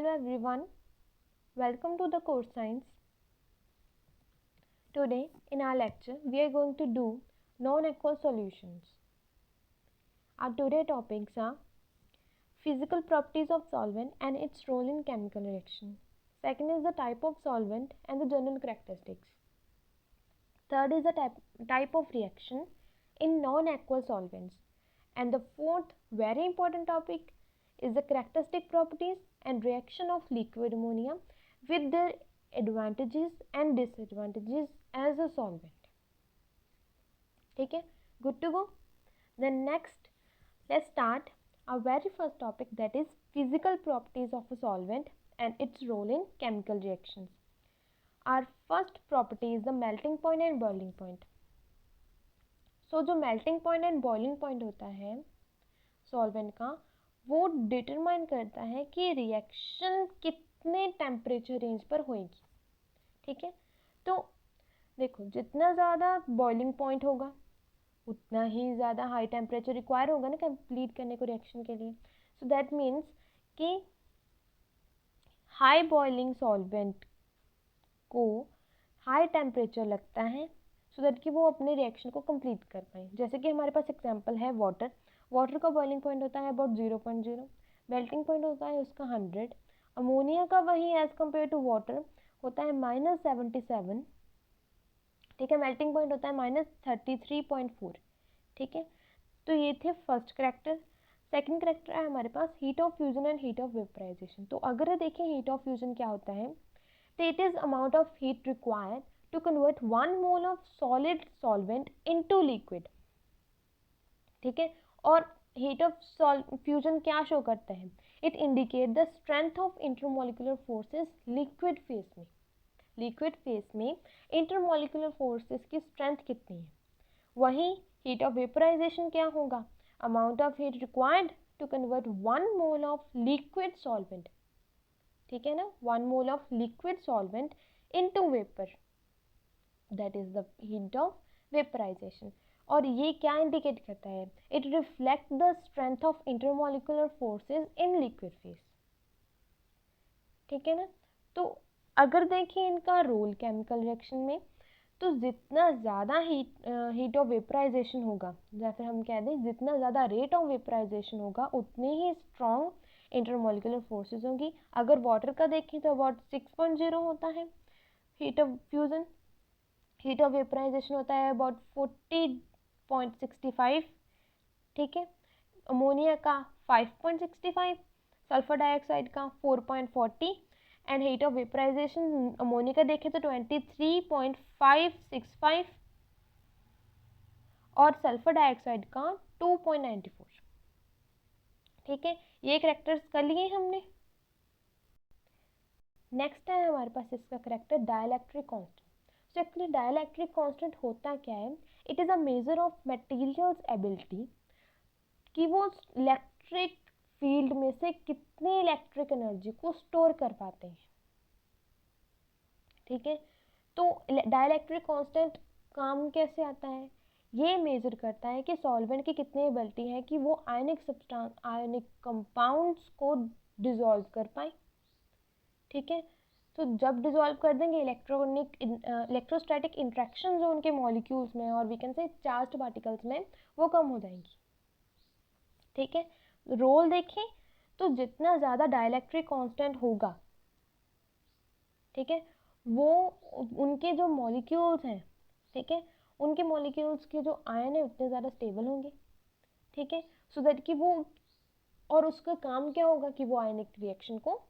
Hello everyone, welcome to the course science. Today in our lecture we are going to do non-aqueous solutions. Our today topics are physical properties of solvent and its role in chemical reaction. Second is the type of solvent and the general characteristics. Third is the type of reaction in non-aqueous solvents. And the fourth very important topic is the characteristic properties and reaction of liquid ammonia with their advantages and disadvantages as a solvent. ठीक है, good to go. Then next, let's start our very first topic, that is physical properties of a solvent and its role in chemical reactions. Our first property is the melting point and boiling point. So जो melting point and boiling point होता है solvent का, वो determine करता है कि reaction कितने temperature range पर होएगी. ठीक है, तो देखो जितना ज़्यादा बॉइलिंग पॉइंट होगा उतना ही ज़्यादा हाई टेम्परेचर रिक्वायर होगा ना कंप्लीट करने को रिएक्शन के लिए. सो दैट मीन्स कि हाई बॉइलिंग सॉल्वेंट को हाई टेम्परेचर लगता है सो दैट कि वो अपने रिएक्शन को कंप्लीट कर पाए. जैसे कि हमारे पास एग्जांपल है वाटर का बॉइलिंग पॉइंट होता है अबाउट 0.0, मेल्टिंग पॉइंट होता है उसका 100, अमोनिया का वही एज कम्पेयर टू वाटर होता है -77. ठीक है, मेल्टिंग पॉइंट होता है -33.4. ठीक है, तो ये थे फर्स्ट करेक्टर. सेकंड करेक्टर है हमारे पास heat of fusion and heat of vaporisation. तो अगर देखें हीट ऑफ फ्यूजन क्या होता है, तो it is amount of heat required to convert 1 mole of solid solvent into liquid. ठीक है, और हीट ऑफ फ्यूजन क्या शो करता है, it indicate the strength of intermolecular forces liquid phase में. लिक्विड फेज में इंटरमोलिकुलर फोर्सेस की strength कितनी है. वहीं हीट ऑफ वेपराइजेशन क्या होगा, amount of heat required to convert 1 mole of liquid solvent. ठीक है ना, 1 mole of liquid solvent into vapour, that is the heat of vaporisation. और ये क्या इंडिकेट करता है, it reflect the strength of intermolecular forces in liquid phase. ठीक है ना, तो अगर देखें इनका रोल केमिकल रिएक्शन में, तो जितना ज़्यादा हीट ऑफ वेपराइजेशन होगा, या फिर हम कह दें जितना ज़्यादा रेट ऑफ वेपराइजेशन होगा उतनी ही स्ट्रॉन्ग इंटरमोलिकुलर फोर्सेस होंगी. अगर वाटर का देखें तो अबाउट 6.0 होता है heat of fusion, heat of vaporisation होता है अबाउट 40.65. ठीक है, अमोनिया का 5.65, सल्फर डाइऑक्साइड का 4.40 and heat of vaporisation ammonia का देखें तो 23.565 और सल्फर डाइऑक्साइड का 2.94. ठीक है, ये करेक्टर्स कर लिए हमने. नेक्स्ट है हमारे पास इसका character dielectric constant. So actually dielectric constant होता क्या है, it is a major of materials ability कि वो इलेक्ट्रिक फील्ड में से कितनी इलेक्ट्रिक एनर्जी को स्टोर कर पाते हैं. ठीक है, तो डाइलेक्ट्रिक कांस्टेंट काम कैसे आता है, ये मेजर करता है कि सॉल्वेंट की कितनी एबिलिटी है कि वो आयनिक कंपाउंड्स को डिसॉल्व कर पाए. ठीक है, तो जब डिसॉल्व कर देंगे इलेक्ट्रोस्टैटिक इंट्रैक्शन जो उनके मॉलिक्यूल्स में और we can say charged particles में वो कम हो जाएंगी. ठीक है, रोल देखें तो जितना ज़्यादा डाइलेक्ट्रिक कांस्टेंट होगा, ठीक है, वो उनके जो मॉलिक्यूल्स हैं, ठीक है, उनके मॉलिक्यूल्स के जो आयन है उतने ज़्यादा स्टेबल होंगे. ठीक है, सो दैट कि वो, और उसका काम क्या होगा कि वो आयनिक रिएक्शन को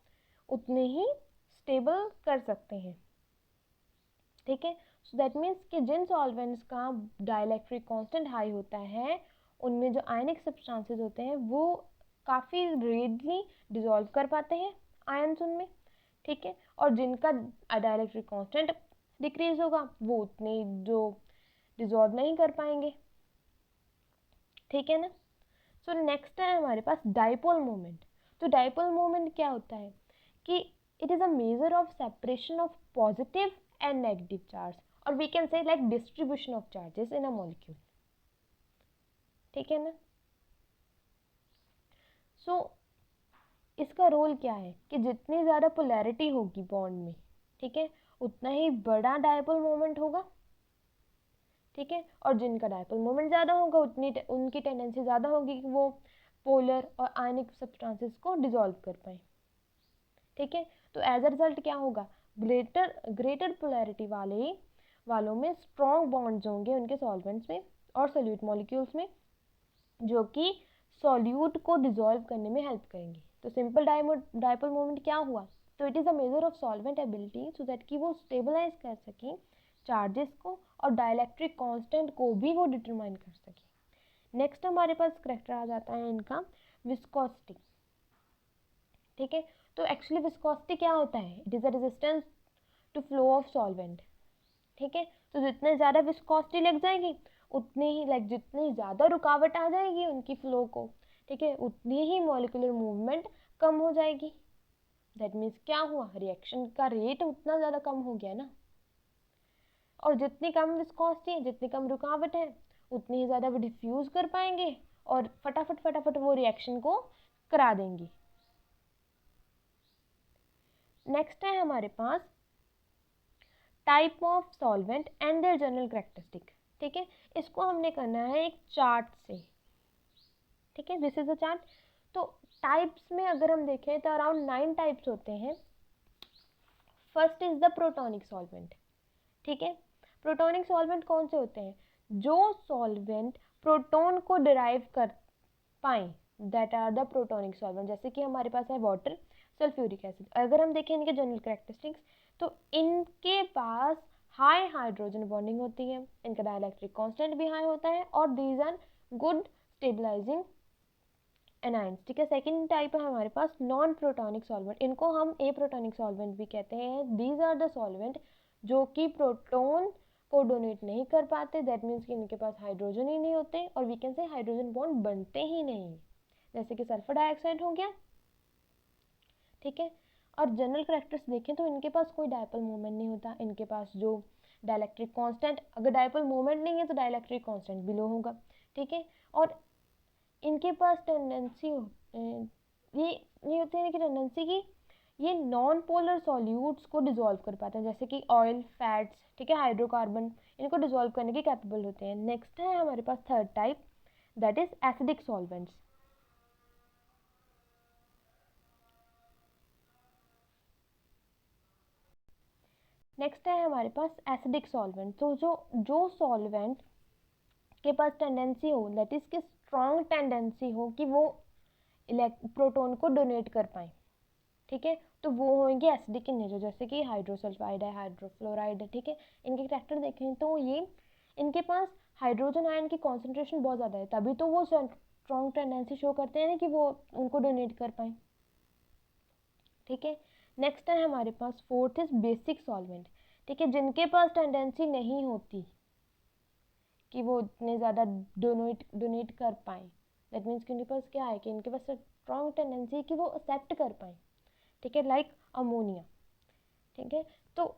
उतने ही स्टेबल कर सकते हैं. ठीक है, सो दैट मीन्स कि जिन सॉल्वेंट्स का डाइलेक्ट्रिक कांस्टेंट हाई होता है उनमें जो आयनिक सब्सटेंसेस होते हैं वो काफ़ी रेडली डिसॉल्व कर पाते हैं आयन्स उनमें. ठीक है, और जिनका डाइलेक्ट्रिक कांस्टेंट डिक्रीज होगा वो उतने जो डिसॉल्व नहीं कर पाएंगे. ठीक है ना. सो नेक्स्ट है हमारे पास डाइपोल मोमेंट. तो डाइपोल मोमेंट क्या होता है कि it is a major of separation of positive and negative charge, और we can say like distribution of charges in a molecule. ठीक है ना. सो इसका रोल क्या है कि जितनी ज़्यादा पोलैरिटी होगी बॉन्ड में, ठीक है, उतना ही बड़ा डायपोल मोमेंट होगा, ठीक है, और जिनका डायपोल मोमेंट ज़्यादा होगा उनकी टेंडेंसी ज़्यादा होगी कि वो पोलर और आयनिक सब्सटेंसेस को डिसॉल्व कर पाए, ठीक है। तो एज अ रिजल्ट क्या होगा, ग्रेटर पोलैरिटी वालों में स्ट्रॉन्ग बॉन्ड्स होंगे उनके सॉल्वेंट्स में और सोल्यूट मॉलिक्यूल्स में, जो कि सॉल्यूट को डिसॉल्व करने में हेल्प करेंगे। तो सिंपल डायपोल मोमेंट क्या हुआ, तो it is a major of solvent ability so that कि वो स्टेबलाइज कर सकें चार्जेस को और डाइलेक्ट्रिक कांस्टेंट को भी वो डिटरमाइन कर सकें। नेक्स्ट हमारे पास करैक्टर आ जाता है इनका विस्कोसिटी, ठीक है। तो एक्चुअली विस्कोसिटी क्या होता है, it is a resistance to flow of solvent, ठीक है। तो जितने ज़्यादा विस्कोसिटी लग जाएगी उतनी ही जितनी ज़्यादा रुकावट आ जाएगी उनकी फ्लो को, ठीक है, उतनी ही मॉलिक्यूलर मूवमेंट कम हो जाएगी। दैट मीन्स क्या हुआ, रिएक्शन का रेट उतना ज़्यादा कम हो गया ना, और जितनी कम विस्कोसिटी है, जितनी कम रुकावट है, उतनी ही ज़्यादा वो डिफ्यूज़ कर पाएंगे और फटाफट वो रिएक्शन को करा देंगी। नेक्स्ट है हमारे पास type of solvent and their general characteristic, ठीक है। इसको हमने करना है एक चार्ट से, ठीक है, दिस इज अ चार्ट। तो टाइप्स में अगर हम देखें तो अराउंड 9 टाइप्स होते हैं। First is the protonic solvent, ठीक है। प्रोटोनिक सॉल्वेंट कौन से होते हैं, जो सॉल्वेंट प्रोटोन को डिराइव कर पाए, that are the protonic solvent. जैसे कि हमारे पास है वाटर, सल्फ्यूरिक एसिड। अगर हम देखें इनके जनरल कैरेक्टरिस्टिक्स तो इनके पास हाई हाइड्रोजन बॉन्डिंग होती है, इनका डाइलेक्ट्रिक कांस्टेंट भी हाई होता है और these are good stabilising anions, ठीक है। सेकंड टाइप है हमारे पास नॉन प्रोटोनिक सॉल्वेंट, इनको हम ए प्रोटोनिक सॉल्वेंट भी कहते हैं। दीज आर द सॉल्वेंट जो कि प्रोटोन को डोनेट नहीं कर पाते, दैट मीन्स कि इनके पास हाइड्रोजन ही नहीं होते और we can say hydrogen bond बनते ही नहीं, जैसे कि सल्फर डाइऑक्साइड हो गया, ठीक है। और जनरल कैरेक्टर्स देखें तो इनके पास कोई डायपोल मोमेंट नहीं होता, इनके पास जो डाइलेक्ट्रिक कांस्टेंट, अगर डायपोल मोमेंट नहीं है तो डाइलेक्ट्रिक कांस्टेंट भी लो होगा, ठीक है। और इनके पास टेंडेंसी ये होती है कि टेंडेंसी की ये नॉन पोलर सॉल्यूट्स को डिसॉल्व कर पाते हैं, जैसे कि ऑयल, फैट्स, ठीक है, हाइड्रोकार्बन, इनको डिसॉल्व करने के कैपेबल होते हैं। नेक्स्ट है हमारे पास third type, that is acidic solvents. Next है हमारे पास एसिडिक सॉल्वेंट। तो जो सॉल्वेंट के पास टेंडेंसी हो, दैट इज की स्ट्रॉन्ग टेंडेंसी हो कि वो प्रोटोन को डोनेट कर पाए, ठीक है, तो वो होंगे एसिडिक इन नेचर, जैसे कि हाइड्रोसल्फाइड है, हाइड्रोफ्लोराइड है, ठीक है। इनके कैरेक्टर देखें तो ये इनके पास हाइड्रोजन आयन की कॉन्सेंट्रेशन बहुत ज़्यादा है, तभी तो वो स्ट्रॉन्ग टेंडेंसी शो करते हैं कि वो उनको डोनेट कर पाए, ठीक है। नेक्स्ट है हमारे पास फोर्थ इज बेसिक सॉल्वेंट, ठीक है, जिनके पास टेंडेंसी नहीं होती कि वो इतने ज़्यादा डोनेट कर पाए, दैट मीन्स कि उनके पास क्या है कि इनके पास स्ट्रॉन्ग टेंडेंसी है कि वो एक्सेप्ट कर पाए, ठीक है, लाइक अमोनिया, ठीक है। तो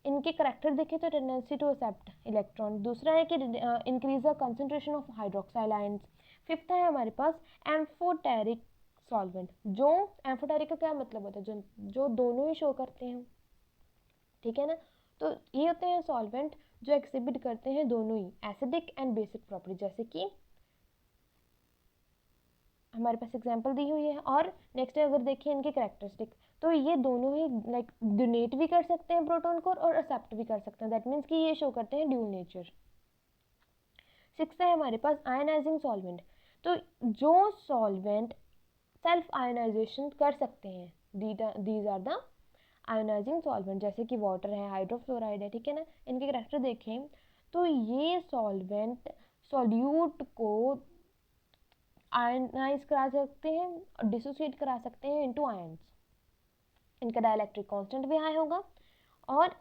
इनके करेक्टर देखें तो टेंडेंसी टू एक्सेप्ट इलेक्ट्रॉन। दूसरा है कि increase the concentration of hydroxyl ions. Fifth है हमारे पास एम्फोटेरिक सॉल्वेंट। जो एम्फोटेरिक का क्या मतलब होता है, जो दोनों ही शो करते हैं, ठीक है ना। तो ये होते हैं सॉल्वेंट जो एक्सिबिट करते हैं दोनों ही एसिडिक एंड बेसिक प्रॉपर्टी, जैसे कि हमारे पास एग्जांपल दी हुई है। और नेक्स्ट अगर देखें इनके कैरेक्टरिस्टिक, तो ये दोनों ही लाइक डोनेट भी कर सकते हैं प्रोटॉन को और एक्सेप्ट भी कर सकते हैं, दैट मीन्स कि ये शो करते हैं ड्यूल नेचर। सिक्स है हमारे पास आयनाइजिंग सॉल्वेंट। तो जो सॉल्वेंट सेल्फ आयनाइजेशन कर सकते हैं, these are the ionising solvent, जैसे कि वाटर है, हाइड्रोफ्लोराइड है, ठीक है ना। इनके कैरेक्टर देखें तो ये सॉल्वेंट सॉल्यूट को आयनाइज करा सकते हैं और डिसोसिएट करा सकते हैं इनटू आयंस। इनका डाइलेक्ट्रिक कांस्टेंट भी हाई होगा और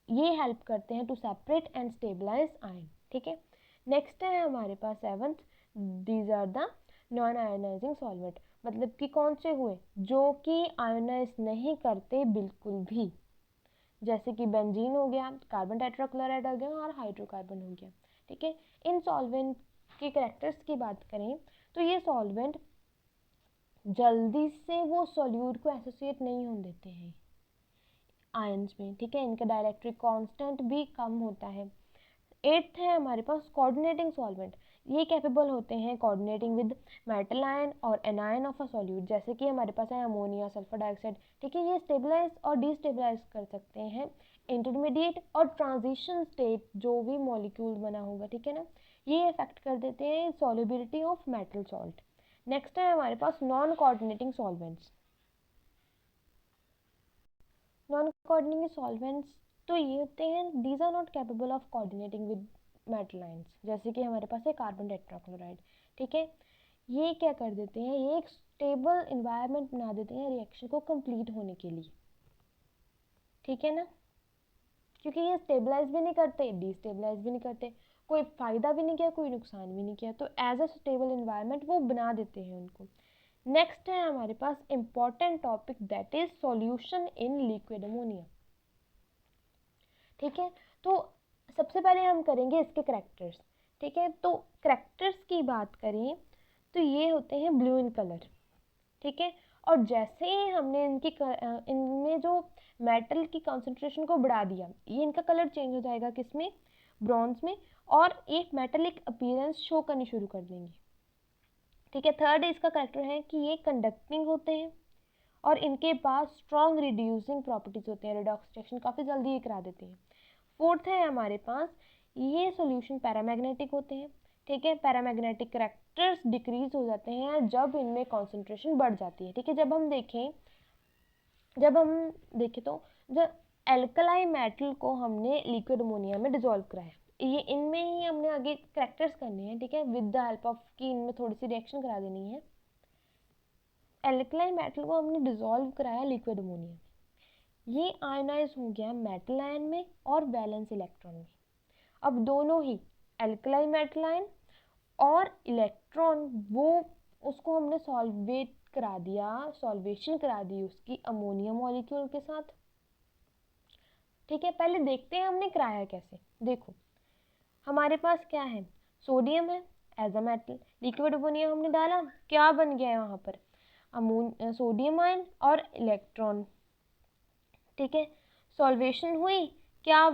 ये हेल्प करते हैं to separate and stabilise ion, ठीक है। नेक्स्ट है हमारे पास seventh, these are the non ionising solvent, मतलब कि कौन से हुए जो कि आयोनाइज नहीं करते बिल्कुल भी, जैसे कि बेंजीन हो गया, कार्बन टेट्राक्लोराइड हो गया और हाइड्रोकार्बन हो गया, ठीक है। इन सॉल्वेंट के कैरेक्टर्स की बात करें तो ये सॉल्वेंट जल्दी से वो सॉल्यूट को एसोसिएट नहीं होने देते हैं आयंस में, ठीक है। इनका डाइलेक्ट्रिक कांस्टेंट भी कम होता है। 8th है हमारे पास कोऑर्डिनेटिंग सॉल्वेंट। ये कैपेबल होते हैं कोऑर्डिनेटिंग विद मेटल आयन और एनायन ऑफ अ सॉल्यूट, जैसे कि हमारे पास है अमोनिया, सल्फर डाइऑक्साइड, ठीक है। ये स्टेबलाइज और डिस्टेबलाइज कर सकते हैं इंटरमीडिएट और ट्रांजिशन स्टेट जो भी मॉलिक्यूल बना होगा, ठीक है ना, ये इफेक्ट कर देते हैं solubility of metal salt. Next है हमारे पास non coordinating solvents. Non coordinating solvents तो ये होते हैं these are not capable of coordinating with metal ions, जैसे कि हमारे पास है कार्बन टेट्राक्लोराइड, ठीक है। ये क्या कर देते हैं, ये एक स्टेबल इन्वायरमेंट बना देते हैं रिएक्शन को कंप्लीट होने के लिए, ठीक है ना, क्योंकि ये स्टेबलाइज भी नहीं करते, डिस्टेबलाइज भी नहीं करते, कोई फ़ायदा भी नहीं किया, कोई नुकसान भी नहीं किया, तो एज अ स्टेबल इन्वायरमेंट वो बना देते हैं उनको। नेक्स्ट है हमारे पास important topic that is solution in liquid ammonia, ठीक है। तो सबसे पहले हम करेंगे इसके करैक्टर्स, ठीक है। तो करैक्टर्स की बात करें तो ये होते हैं ब्लू इन कलर, ठीक है। और जैसे ही हमने इनमें जो मेटल की कंसंट्रेशन को बढ़ा दिया, ये इनका कलर चेंज हो जाएगा किसमें, ब्रॉन्ज में, और एक मेटेलिक अपीयरेंस शो करनी शुरू कर देंगे, ठीक है। थर्ड इसका कैरेक्टर है कि ये कंडक्टिंग होते हैं और इनके पास स्ट्रॉन्ग रिड्यूसिंग प्रॉपर्टीज होते हैं, रिडॉक्स रिएक्शन काफ़ी जल्दी ये करा देते हैं। फोर्थ है हमारे पास ये सॉल्यूशन पैरामैग्नेटिक होते हैं, ठीक है। पैरामैग्नेटिक करैक्टर्स डिक्रीज हो जाते हैं जब इनमें कॉन्सेंट्रेशन बढ़ जाती है, ठीक है। जब हम देखें तो जब एल्कलाई मेटल को हमने लिक्विड अमोनिया में डिसॉल्व कराया, ये इनमें ही हमने आगे करैक्टर्स करने हैं, ठीक है, विद द हेल्प ऑफ कि इनमें थोड़ी सी रिएक्शन करा देनी है। एल्कलाई मेटल को हमने डिसॉल्व कराया लिक्विड अमोनिया में, ये आयनाइज हो गया मेटल आयन में और वैलेंस इलेक्ट्रॉन में। अब दोनों ही एल्कलाई मेटल आयन और इलेक्ट्रॉन वो उसको हमने सॉल्वेट करा दिया, सॉल्वेशन करा दी उसकी अमोनिया मॉलिक्यूल के साथ, ठीक है। पहले देखते हैं हमने कराया कैसे। देखो हमारे पास क्या है, सोडियम है as a metal, liquid ammonia हमने डाला, क्या बन गया है वहाँ पर, सोडियम आयन और इलेक्ट्रॉन, ठीक है। सॉल्वेशन हुई, क्या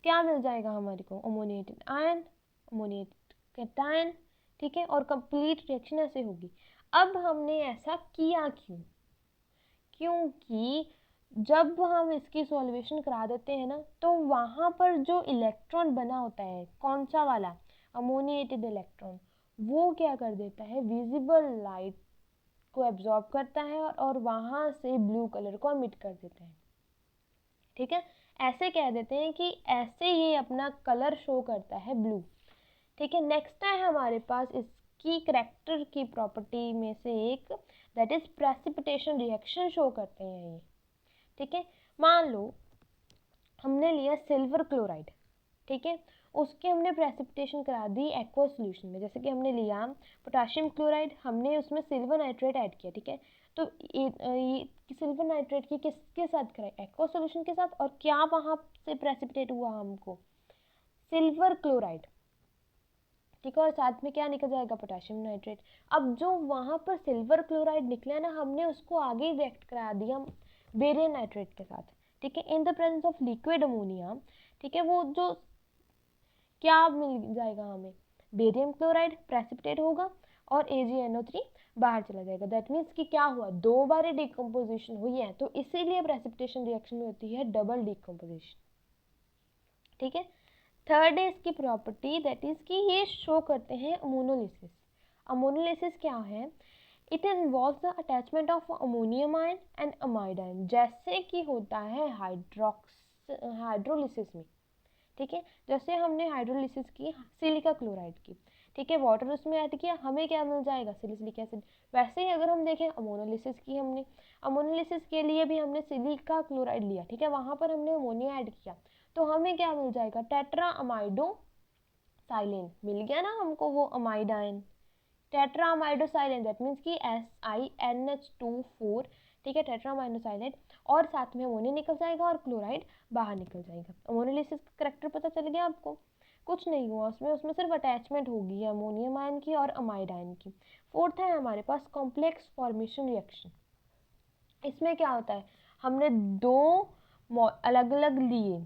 क्या मिल जाएगा हमारे को, अमोनिएटेड आयन, अमोनिएटेड कैटायन, ठीक है। और कंप्लीट रिएक्शन ऐसे होगी। अब हमने ऐसा किया क्यों, क्योंकि जब हम इसकी सॉल्वेशन करा देते हैं ना, तो वहाँ पर जो इलेक्ट्रॉन बना होता है, कौन सा वाला, अमोनिएटेड इलेक्ट्रॉन, वो क्या कर देता है, विजिबल लाइट को एब्जॉर्ब करता है और वहाँ से ब्लू कलर को एमिट कर देता है, ठीक है। ऐसे कह देते हैं कि ऐसे ही अपना कलर शो करता है ब्लू, ठीक है। नेक्स्ट है हमारे पास इसकी करैक्टर की प्रॉपर्टी में से एक that is precipitation reaction show करते हैं ये, ठीक है। मान लो हमने लिया सिल्वर क्लोराइड, ठीक है, उसके हमने प्रेसिपिटेशन करा दी एक्वा सोल्यूशन में, जैसे कि हमने लिया पोटाशियम क्लोराइड, हमने उसमें सिल्वर नाइट्रेट ऐड किया, ठीक है। तो ये सिल्वर नाइट्रेट की किसके साथ कराई, एक्वा सोल्यूशन के साथ, और क्या वहाँ से प्रेसिपिटेट हुआ हमको, सिल्वर क्लोराइड, ठीक है। और साथ में क्या निकल जाएगा, पोटाशियम नाइट्रेट। अब जो वहाँ पर सिल्वर क्लोराइड निकला ना, हमने उसको आगे रिएक्ट करा दिया बेरियम नाइट्रेट के साथ, ठीक है, in the presence of liquid ammonia, ठीक है। वो जो क्या मिल जाएगा हमें, बेरियम क्लोराइड प्रेसिपिटेट होगा और AgNO3 बाहर चला जाएगा। दैट मीन्स कि क्या हुआ, दो बार डिकम्पोजिशन हुई है, तो इसीलिए प्रेसिपिटेशन रिएक्शन में होती है डबल डिकम्पोजिशन, ठीक है। थर्ड है इसकी प्रॉपर्टी दैट इज कि ये शो करते हैं अमोनोलिसिस। अमोनोलिसिस क्या है, it involves the attachment of ammonium ion and amide ion, जैसे कि होता है हाइड्रोलिसिस में, ठीक है। जैसे हमने हाइड्रोलिसिस की सिलिका क्लोराइड की, ठीक है, वाटर उसमें ऐड किया, हमें क्या मिल जाएगा, सिलिसिलिक एसिड। वैसे ही अगर हम देखें अमोनोलिसिस की, हमने अमोनोलिसिस के लिए भी हमने सिलिका क्लोराइड लिया, ठीक है, वहाँ पर हमने अमोनिया ऐड किया, तो हमें क्या मिल जाएगा, टेट्रा अमाइडो साइलेन मिल गया ना हमको, वो amide ion, tetra amido silane, that means कि SiNH2 4, ठीक है, टेट्रा अमाइडो साइलेन, और साथ में अमोनिया निकल जाएगा और क्लोराइड बाहर निकल जाएगा। अमोनोलिसिस का करैक्टर पता चल गया आपको। कुछ नहीं हुआ उसमें सिर्फ अटैचमेंट होगी अमोनियम आयन की और अमाइड आयन की। फोर्थ है हमारे पास कॉम्प्लेक्स फॉर्मेशन रिएक्शन। इसमें क्या होता है, हमने दो अलग अलग लिए,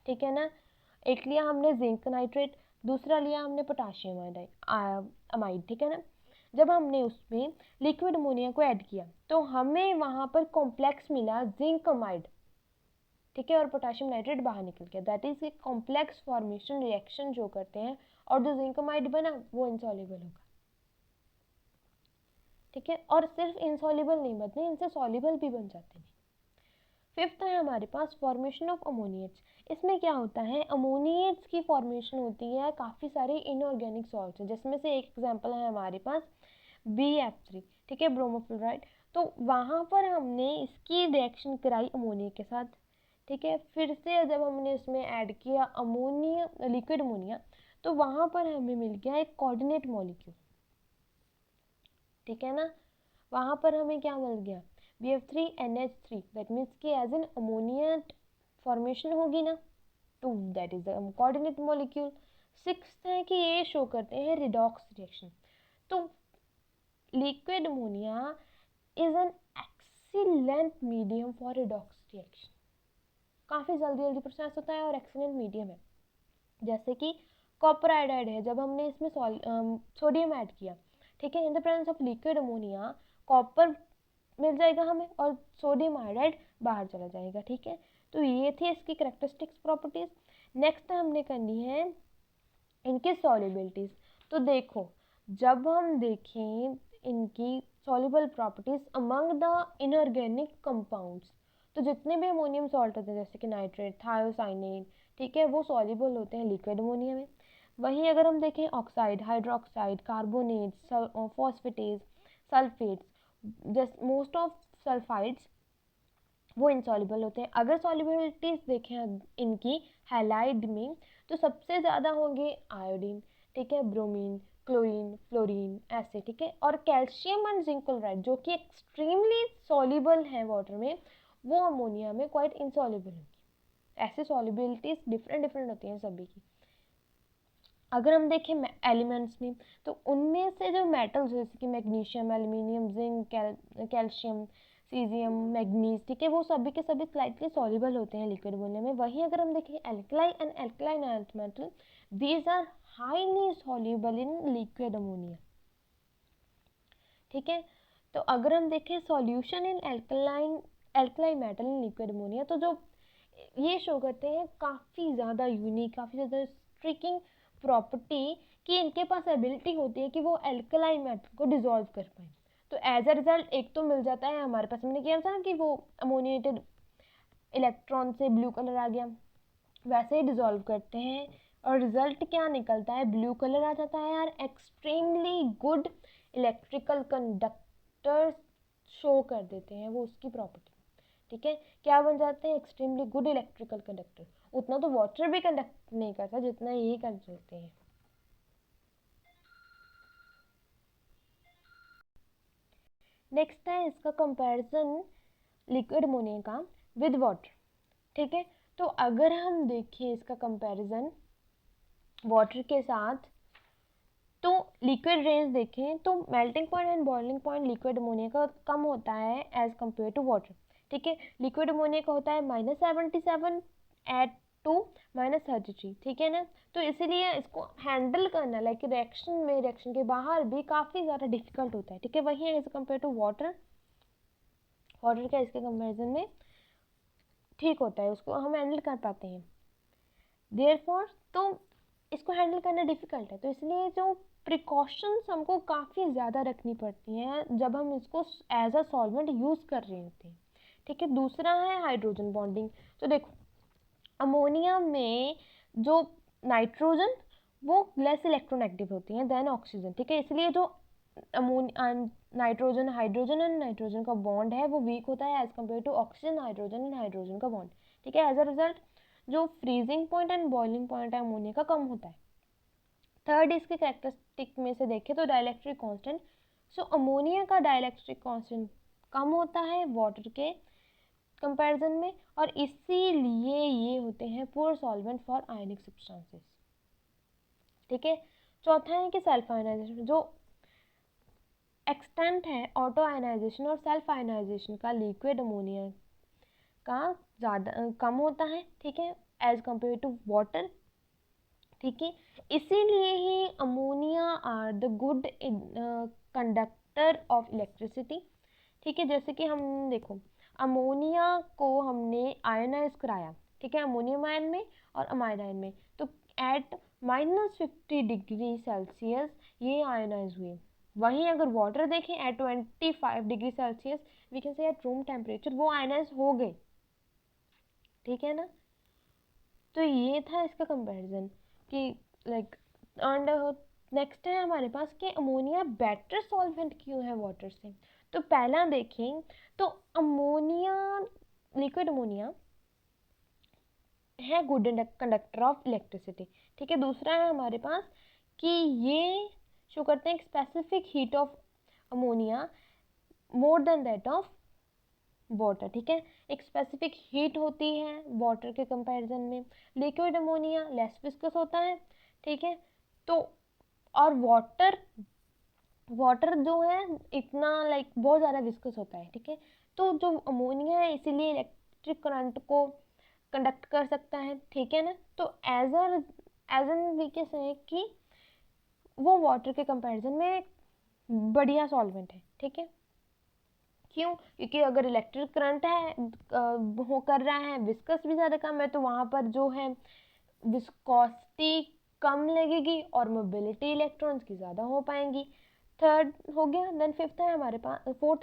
ठीक है ना, एक लिया हमने जिंक नाइट्रेट, दूसरा लिया हमने पोटाशियम अमाइड, ठीक है ना। जब हमने उसमें लिक्विड अमोनिया को ऐड किया तो हमें वहां पर कॉम्प्लेक्स मिला जिंक अमाइड, ठीक है, और पोटाशियम नाइट्रेट बाहर निकल गया। That is a complex formation reaction जो करते हैं, और जो जिंक अमाइड बना वो इनसॉल्युबल होगा, ठीक है। और सिर्फ इनसॉल्युबल नहीं बनते, इनसे सॉल्युबल भी बन जाते हैं। फिफ्थ है हमारे पास फॉर्मेशन ऑफ अमोनिएट्स। इसमें क्या होता है, अमोनिएट्स की फॉर्मेशन होती है काफ़ी सारे इनऑर्गेनिक सॉल्ट्स हैं, जिसमें से एक एग्जांपल है हमारे पास BF3, ठीक है, ब्रोमोफ्लोराइड। तो वहाँ पर हमने इसकी रिएक्शन कराई अमोनिया के साथ, ठीक है। फिर से जब हमने इसमें ऐड किया अमोनिया, लिक्विड अमोनिया, तो वहाँ पर हमें मिल गया एक कोऑर्डिनेट मॉलिक्यूल, ठीक है ना। वहाँ पर हमें क्या मिल गया, BF3NH3, दैट मीन्स कि एज एन अमोनिया फॉर्मेशन होगी ना, तो that is the coordinate molecule. Sixth है कि ये शो करते हैं रिडॉक्स रिएक्शन। तो liquid ammonia is an excellent medium for redox reaction, काफ़ी जल्दी जल्दी प्रोसेस होता है और एक्सीलेंट मीडियम है। जैसे कि कॉपर आयोडाइड है, जब हमने इसमें सोडियम ऐड किया, ठीक है, in the presence of liquid ammonia copper मिल जाएगा हमें और सोडियम आयोडाइड बाहर चला जाएगा, ठीक है। तो ये थी इसकी करेक्टरिस्टिक्स प्रॉपर्टीज। नेक्स्ट हमने करनी है इनकी सॉल्युबिलिटीज। तो देखो, जब हम देखें इनकी soluble properties among the inorganic compounds, तो जितने भी अमोनियम सॉल्ट होते हैं जैसे कि नाइट्रेट, थायोसाइनेट, ठीक है, वो सॉल्युबल होते हैं लिक्विड अमोनिया में। वहीं अगर हम देखें oxide, hydroxide, carbonates, phosphatase, sulphates, just most of sulphides वो इनसॉल्युबल होते हैं। अगर सॉल्युबिलिटीज देखें इनकी हैलाइड में, तो सबसे ज़्यादा होंगे आयोडीन, ठीक है, ब्रोमीन, क्लोरीन, फ्लोरीन, ऐसे, ठीक है। और कैल्शियम एंड जिंक क्लोराइड जो कि एक्सट्रीमली सॉल्युबल है वाटर में, वो अमोनिया में क्वाइट इनसॉल्युबल होंगी। ऐसे सॉल्युबिलिटीज डिफरेंट डिफरेंट होती हैं सभी की। अगर हम देखें एलिमेंट्स में, तो उनमें से जो मेटल्स जैसे कि magnesium, aluminium, zinc, calcium, caesium, manganese, ठीक है, वो सभी के सभी स्लाइटली सॉल्युबल होते हैं लिक्विड अमोनिया में। वहीं अगर हम देखें alkali and alkaline earth metal, these are highly soluble in liquid ammonia, ठीक है। तो अगर हम देखें solution in alkali metal in liquid ammonia, तो जो ये शो करते हैं काफ़ी ज़्यादा यूनिक, काफ़ी ज़्यादा स्ट्रिकिंग प्रॉपर्टी कि इनके पास एबिलिटी होती है कि वो एल्कलाई मेटल को डिसॉल्व कर पाए। तो एज अ रिजल्ट एक तो मिल जाता है हमारे पास, हमने किया था ना कि वो अमोनिएटेड इलेक्ट्रॉन से ब्लू कलर आ गया, वैसे ही डिसॉल्व करते हैं और रिजल्ट क्या निकलता है, ब्लू कलर आ जाता है यार। Extremely good electrical conductor show कर देते हैं वो, उसकी प्रॉपर्टी, ठीक है। क्या बन जाते हैं, एक्सट्रीमली गुड इलेक्ट्रिकल कंडक्टर। उतना तो वाटर भी कंडक्ट नहीं करता जितना ये कर देते हैं। नेक्स्ट है इसका कंपैरिजन लिक्विड अमोनिया का विद वाटर, ठीक है। तो अगर हम देखें इसका कंपैरिजन वाटर के साथ, तो लिक्विड रेंज देखें तो melting point and boiling point liquid ammonia का कम होता है एज कम्पेयर टू वाटर, ठीक है। लिक्विड अमोनिया का होता है -77 एट टू -33, ठीक है ना। तो इसीलिए इसको हैंडल करना लाइक रिएक्शन में, रिएक्शन के बाहर भी काफ़ी ज़्यादा डिफिकल्ट होता है, ठीक है। वही as compare to water, water का इसके कंपेरिजन में ठीक होता है, उसको हम हैंडल कर पाते हैं। देयरफॉर तो इसको हैंडल करना डिफ़िकल्ट है, तो इसलिए जो प्रिकॉशंस हमको काफ़ी ज़्यादा रखनी पड़ती हैं जब हम इसको एज अ सॉल्वेंट यूज़ कर रहे होते हैं, ठीक है। दूसरा है हाइड्रोजन बॉन्डिंग। तो देखो, अमोनिया में जो नाइट्रोजन वो लेस इलेक्ट्रोनेगेटिव होती हैं देन ऑक्सीजन, ठीक है। इसलिए जो नाइट्रोजन, हाइड्रोजन एंड नाइट्रोजन का बॉन्ड है वो वीक होता है as compare to oxygen, hydrogen and hydrogen का बॉन्ड, ठीक है। एज अ रिजल्ट जो freezing point and boiling point है अमोनिया का कम होता है। थर्ड इसके कैरेक्टरिस्टिक में से देखें तो डाइलेक्ट्रिक कांस्टेंट। सो अमोनिया का डाइलेक्ट्रिक कांस्टेंट कम होता है वाटर के कंपैरिजन में, और इसीलिए ये होते हैं poor solvent for ionic substances. ठीक है। चौथा है कि सेल्फ आयनाइजेशन, जो एक्सटेंट है ऑटो आयनाइजेशन और सेल्फ आयनाइजेशन का लिक्विड अमोनिया का ज़्यादा कम होता है, ठीक है, एज कम्पेयर टू वाटर, ठीक है। इसीलिए ही ammonia are the good conductor of electricity, ठीक है। जैसे कि हम देखो, अमोनिया को हमने आयनाइज कराया, ठीक है, अमोनियम आयन में और अमाइड आयन में, तो एट -50 डिग्री सेल्सियस ये आयनाइज हुए। वहीं अगर वाटर देखें at 25 degree Celsius, we can say at room temperature वो आयनाइज हो गए, ठीक है ना। तो ये था इसका कंपैरिजन कि लाइक, एंड नेक्स्ट है हमारे पास कि अमोनिया बेटर सॉल्वेंट क्यों है वाटर से। तो पहला देखें तो अमोनिया, लिक्विड अमोनिया है गुड कंडक्टर ऑफ इलेक्ट्रिसिटी, ठीक है। दूसरा है हमारे पास कि ये शो करते हैं specific heat of ammonia more than that of water, ठीक है। एक स्पेसिफिक हीट होती है वाटर के कंपैरिजन में। लिक्विड अमोनिया लेस विस्कस होता है, ठीक है। तो और वाटर जो है इतना लाइक बहुत ज़्यादा विस्कस होता है, ठीक है। तो जो अमोनिया है इसीलिए इलेक्ट्रिक करंट को कंडक्ट कर सकता है, ठीक है ना। तो एज एन वी के से कि वो वाटर के कंपैरिजन में बढ़िया सॉल्वेंट है, ठीक है। क्यों? क्योंकि अगर इलेक्ट्रिक करंट है वो कर रहा है, विस्कस भी ज़्यादा कम है, तो वहाँ पर जो है विस्कोसिटी कम लगेगी और मोबिलिटी इलेक्ट्रॉन्स की ज़्यादा हो पाएंगी। थर्ड हो गया। देन फोर्थ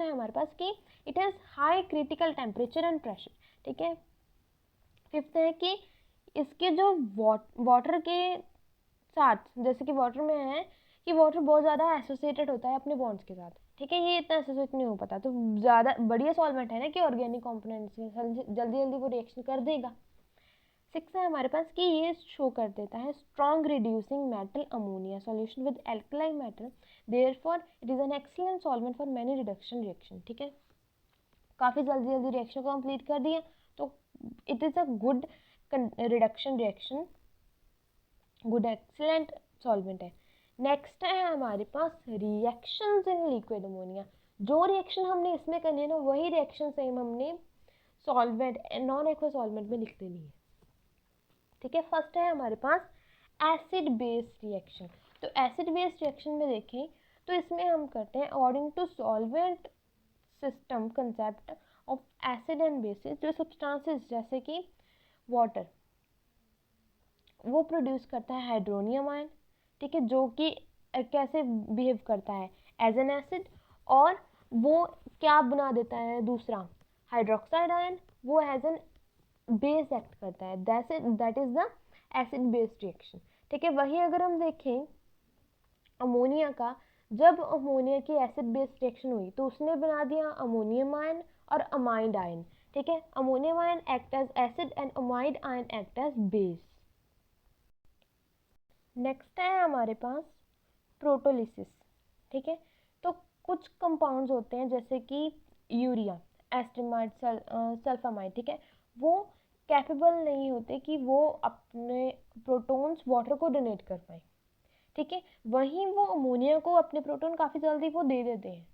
है हमारे पास कि it has high critical temperature and pressure, ठीक है। फिफ्थ है कि इसके जो वाटर के साथ, जैसे कि वाटर में है कि वाटर बहुत ज़्यादा एसोसिएटेड होता है अपने बॉन्ड्स के साथ, ठीक है। ये इतना एसोसिएट नहीं हो पाता, तो ज़्यादा बढ़िया सॉल्वेंट है ना कि ऑर्गेनिक कंपोनेंट्स से जल्दी जल्दी वो रिएक्शन कर देगा। सिक्स है हमारे पास कि ये शो कर देता है strong reducing metal ammonia solution with alkaline metal, therefore it is an excellent solvent for many reduction reaction, ठीक है। काफ़ी जल्दी जल्दी रिएक्शन को कंप्लीट कर दिया, तो it is a good reduction reaction, good excellent solvent है। नेक्स्ट है हमारे पास रिएक्शंस इन लिक्विड अमोनिया। जो रिएक्शन हमने इसमें करनी है ना, वही रिएक्शन सेम हमने सॉल्वेंट, नॉन एक्वा सॉल्वेंट में लिख देनी है, ठीक है। फर्स्ट है हमारे पास एसिड बेस रिएक्शन। तो एसिड बेस रिएक्शन में देखें तो इसमें हम करते हैं according to solvent system concept of acid and basis, जो सब्सटेंसेस जैसे कि वाटर वो प्रोड्यूस करता है हाइड्रोनियम आयन, ठीक है, जो कि कैसे बिहेव करता है एज एन एसिड, और वो क्या बना देता है दूसरा हाइड्रोक्साइड आयन, वो एज एन बेस एक्ट करता है, that is the acid base reaction, ठीक है। वही अगर हम देखें अमोनिया का, जब अमोनिया की एसिड बेस रिएक्शन हुई तो उसने बना दिया अमोनियम आयन और अमाइड आयन, ठीक है। Ammonium ion act as acid and amide ion act as base. Next है हमारे पास प्रोटोलिसिस, ठीक है। तो कुछ कंपाउंड्स होते हैं जैसे कि यूरिया, एस्टिमाइड, सल्फामाइड, ठीक है, वो कैपेबल नहीं होते कि वो अपने प्रोटॉन्स वाटर को डोनेट कर पाए, ठीक है। वहीं वो अमोनिया को अपने प्रोटॉन काफ़ी जल्दी वो दे देते हैं,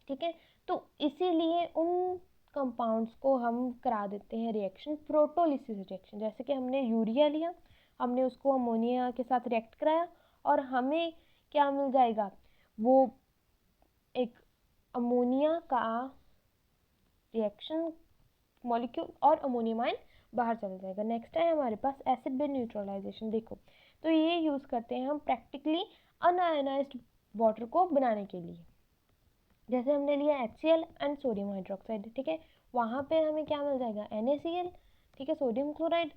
ठीक है। तो इसीलिए उन कंपाउंड्स को हम करा देते हैं रिएक्शन प्रोटोलिसिस रिएक्शन। जैसे कि हमने यूरिया लिया, हमने उसको अमोनिया के साथ रिएक्ट कराया और हमें क्या मिल जाएगा, वो एक अमोनिया का रिएक्शन मॉलिक्यूल और अमोनियम आयन बाहर चला जाएगा। नेक्स्ट है हमारे पास एसिड बेस न्यूट्रलाइजेशन। देखो, तो ये यूज़ करते हैं हम प्रैक्टिकली अनआयनाइज्ड वाटर को बनाने के लिए। जैसे हमने लिया HCl एंड सोडियम हाइड्रोक्साइड, ठीक है, वहाँ पे हमें क्या मिल जाएगा NaCl, ठीक है, सोडियम क्लोराइड,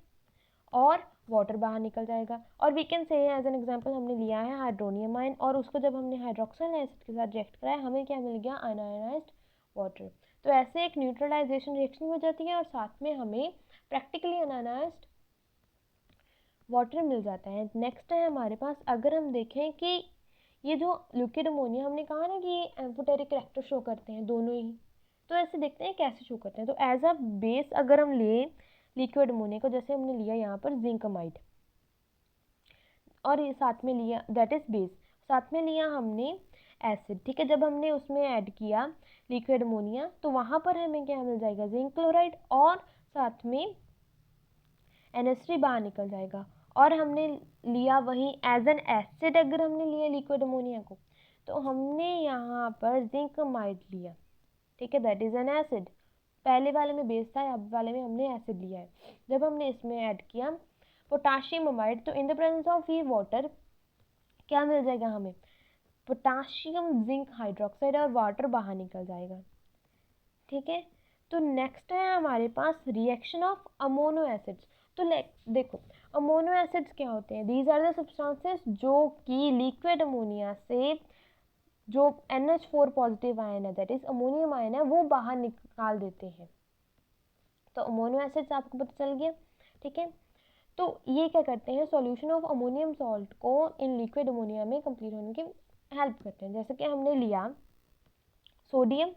और वाटर बाहर निकल जाएगा। और we can say as an example हमने लिया है हाइड्रोनियम आयन, और उसको जब हमने हाइड्रोक्सिल एसिड के साथ रिएक्ट कराया हमें क्या मिल गया, अनआयनाइज्ड वाटर। तो ऐसे एक न्यूट्रलाइजेशन रिएक्शन हो जाती है और साथ में हमें प्रैक्टिकली अनआयनाइज्ड वाटर मिल जाता है। नेक्स्ट है हमारे पास, अगर हम देखें कि ये जो लिक्विड अमोनिया हमने कहा ना कि ये एम्फोटेरिक करैक्टर शो करते हैं दोनों ही, तो ऐसे देखते हैं कैसे शो करते हैं। तो एज अ बेस अगर हम लें लिक्विड अमोनिया को, जैसे हमने लिया यहाँ पर जिंक अमाइड, और ये साथ में लिया दैट इज बेस, साथ में लिया हमने एसिड, ठीक है। जब हमने उसमें ऐड किया लिक्विड अमोनिया तो वहाँ पर हमें क्या मिल जाएगा, जिंक क्लोराइड, और साथ में NH3 बाहर निकल जाएगा। और हमने लिया वही एज एन एसिड, अगर हमने लिया लिक्विड अमोनिया को तो हमने यहाँ पर जिंक अमाइड लिया, ठीक है, दैट इज एन एसिड। पहले वाले में बेस था, अब वाले में हमने एसिड लिया है। जब हमने इसमें ऐड किया पोटाशियम अमाइड तो इन द प्रेजेंस ऑफ ये वाटर क्या मिल जाएगा हमें, पोटाशियम जिंक हाइड्रोक्साइड, और वाटर बाहर निकल जाएगा, ठीक है। तो नेक्स्ट है हमारे पास रिएक्शन ऑफ अमोनो एसिड्स। तो देखो अमोनो एसिड्स क्या होते हैं, दीज आर द सब्सटेंसेस जो कि लिक्विड अमोनिया से जो NH4 पॉजिटिव आयन है दैट इज अमोनियम आयन है वो बाहर निकाल देते हैं। तो अमोनो एसिड्स आपको पता चल गया, ठीक है। तो ये क्या करते हैं, सॉल्यूशन ऑफ अमोनियम सॉल्ट को इन लिक्विड अमोनिया में कंप्लीट होने की हेल्प करते हैं। जैसे कि हमने लिया सोडियम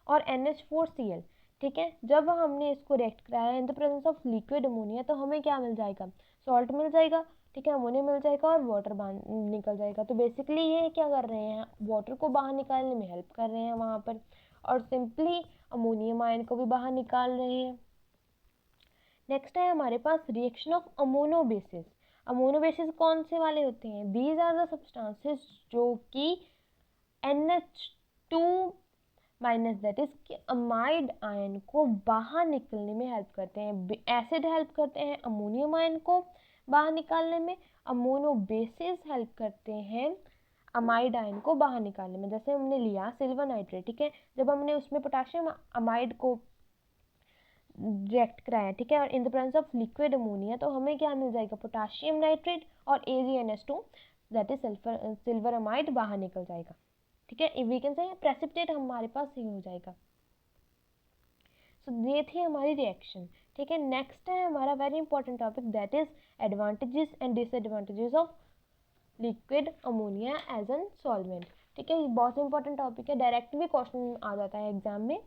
और NH4Cl, ठीक है। जब हमने इसको रिएक्ट कराया इन the presence of liquid ammonia तो हमें क्या मिल जाएगा, सॉल्ट मिल जाएगा, ठीक है, अमोनिया मिल जाएगा और वाटर बाहर निकल जाएगा। तो बेसिकली ये क्या कर रहे हैं, वाटर को बाहर निकालने में हेल्प कर रहे हैं वहाँ पर, और सिंपली अमोनियम आयन को भी बाहर निकाल रहे हैं। नेक्स्ट है हमारे पास रिएक्शन ऑफ अमोनो बेसिस। अमोनो बेसिस कौन से वाले होते हैं, दीज आर द सब्सटेंसेस जो कि NH2 माइनस दैट इज कि अमाइड आयन को बाहर निकलने में हेल्प करते हैं। एसिड हेल्प करते हैं अमोनियम आयन को बाहर निकालने में, अमोनो बेसिस हेल्प करते हैं अमाइड आयन को बाहर निकालने में। जैसे हमने लिया सिल्वर नाइट्रेट, ठीक है, जब हमने उसमें पोटाशियम अमाइड को रिएक्ट कराया, ठीक है, और इन the presence of liquid ammonia तो हमें क्या मिल जाएगा, पोटाशियम नाइट्रेट और AgNH2 that is silver amide बाहर निकल जाएगा, ठीक है। वी कैन से प्रेसिपिटेट हमारे पास ये हो जाएगा। सो ये थी हमारी रिएक्शन, ठीक है। नेक्स्ट है हमारा very important topic that is advantages and disadvantages of liquid ammonia as an solvent, ठीक है। ये बहुत इंपॉर्टेंट टॉपिक है, डायरेक्ट भी क्वेश्चन आ जाता है एग्जाम में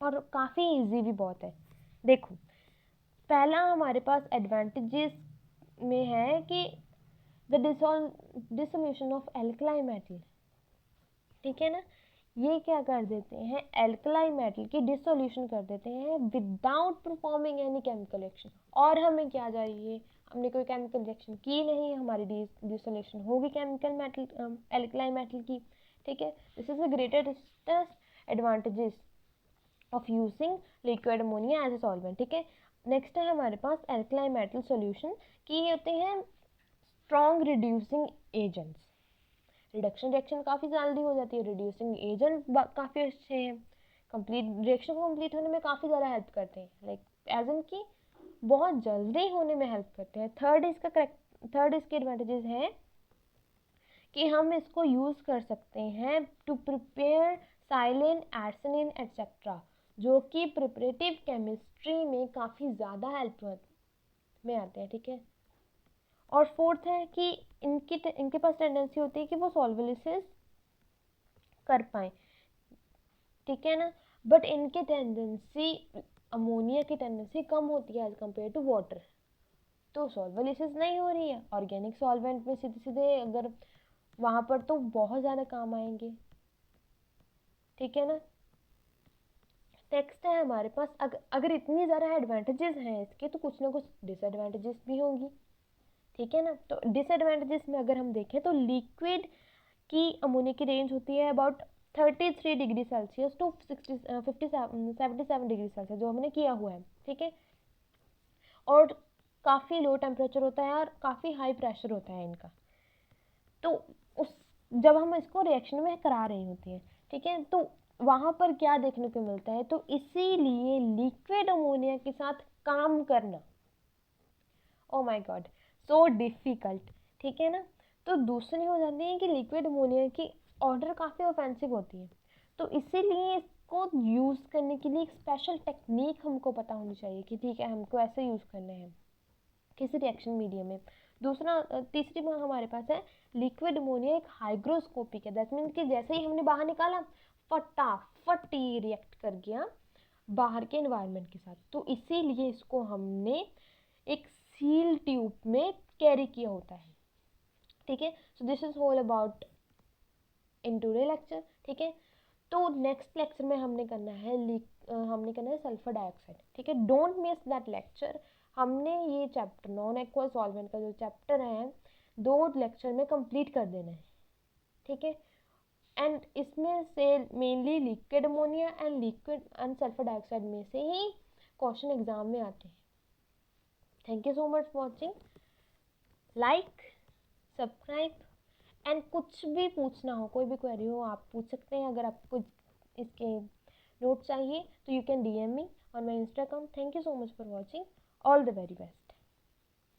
और काफ़ी इजी भी बहुत है। देखो पहला हमारे पास एडवांटेजेस में है कि the dissolution of alkali metal, ठीक है ना, ये क्या कर देते हैं, एल्कलाई मेटल की डिसोल्यूशन कर देते हैं without performing any chemical reaction. और हमें क्या चाहिए, हमने कोई केमिकल रिएक्शन की नहीं, हमारी डिसोल्यूशन होगी केमिकल मेटल एल्कलाई मेटल की, ठीक है। This is the greatest advantages of using liquid ammonia as a solvent, ठीक है। नेक्स्ट है हमारे पास एल्कलाई मेटल सॉल्यूशन की ये होते हैं strong reducing agents, reduction reaction काफ़ी जल्दी हो जाती है, रिड्यूसिंग एजेंट काफ़ी अच्छे हैं, कंप्लीट रिएक्शन को कंप्लीट होने में काफ़ी ज़्यादा हेल्प करते हैं, लाइक एज इन की बहुत जल्दी होने में हेल्प करते हैं। थर्ड इसके एडवांटेजेस हैं कि हम इसको यूज़ कर सकते हैं टू प्रिपेयर साइलिन, आर्सेनिन एटसेट्रा, जो कि प्रिपरेटिव केमिस्ट्री में काफ़ी ज़्यादा हेल्प में आते हैं, ठीक है। और फोर्थ है कि इनके पास टेंडेंसी होती है कि वो सॉल्वोलिसिस कर पाए, ठीक है ना, बट इनकी टेंडेंसी अमोनिया की टेंडेंसी कम होती है एज कम्पेयर टू वाटर। तो सॉल्वोलिसिस नहीं हो रही है ऑर्गेनिक सॉल्वेंट में सीधे सीधे, अगर वहाँ पर तो बहुत ज़्यादा काम आएंगे, ठीक है ना। नेक्स्ट है हमारे पास अगर इतनी ज़्यादा एडवांटेजेस हैं इसके तो कुछ ना कुछ डिसएडवांटेजेस भी होंगी, ठीक है ना। तो डिसएडवांटेजेस में अगर हम देखें तो लिक्विड की अमोनिया की रेंज होती है about 33 degree Celsius to 77 degree Celsius जो हमने किया हुआ है, ठीक है। और काफ़ी लो टेम्परेचर होता है और काफ़ी हाई प्रेशर होता है इनका। तो उस जब हम इसको रिएक्शन में करा रही होती है, ठीक है, तो वहाँ पर क्या देखने को मिलता है, तो इसीलिए लिक्विड अमोनिया के साथ काम करना, oh my God, so difficult, ठीक है ना। तो दूसरी हो जाती है कि लिक्विड अमोनिया की ऑर्डर काफ़ी ऑफेंसिव होती है, तो इसीलिए इसको यूज़ करने के लिए एक स्पेशल टेक्निक हमको पता होनी चाहिए कि ठीक है हमको ऐसे यूज़ करने हैं किसी रिएक्शन मीडियम में। तीसरी बात हमारे पास है लिक्विड अमोनिया एक हाइग्रोस्कोपिक है, दैट मीन्स कि जैसे ही हमने बाहर निकाला फटाफट ये रिएक्ट कर गया बाहर के एनवायरनमेंट के साथ। तो इसीलिए इसको हमने एक सील ट्यूब में कैरी किया होता है, ठीक है। So this is all about in today lecture, ठीक है। तो नेक्स्ट लेक्चर में हमने करना है सल्फर डाइऑक्साइड, ठीक है। Don't miss that lecture. हमने ये चैप्टर नॉन एक्वस सॉल्वेंट का जो चैप्टर है 2 लेक्चर में कंप्लीट कर देना है, ठीक है। एंड इसमें से mainly liquid ammonia and sulphur dioxide में से ही क्वेश्चन एग्जाम में आते हैं। Thank you so much for watching. Like, subscribe and कुछ भी पूछना हो, कोई भी क्वेरी हो आप पूछ सकते हैं। अगर आपको इसके नोट चाहिए तो you can DM me on my Insta account. Thank you so much for watching. All the very best.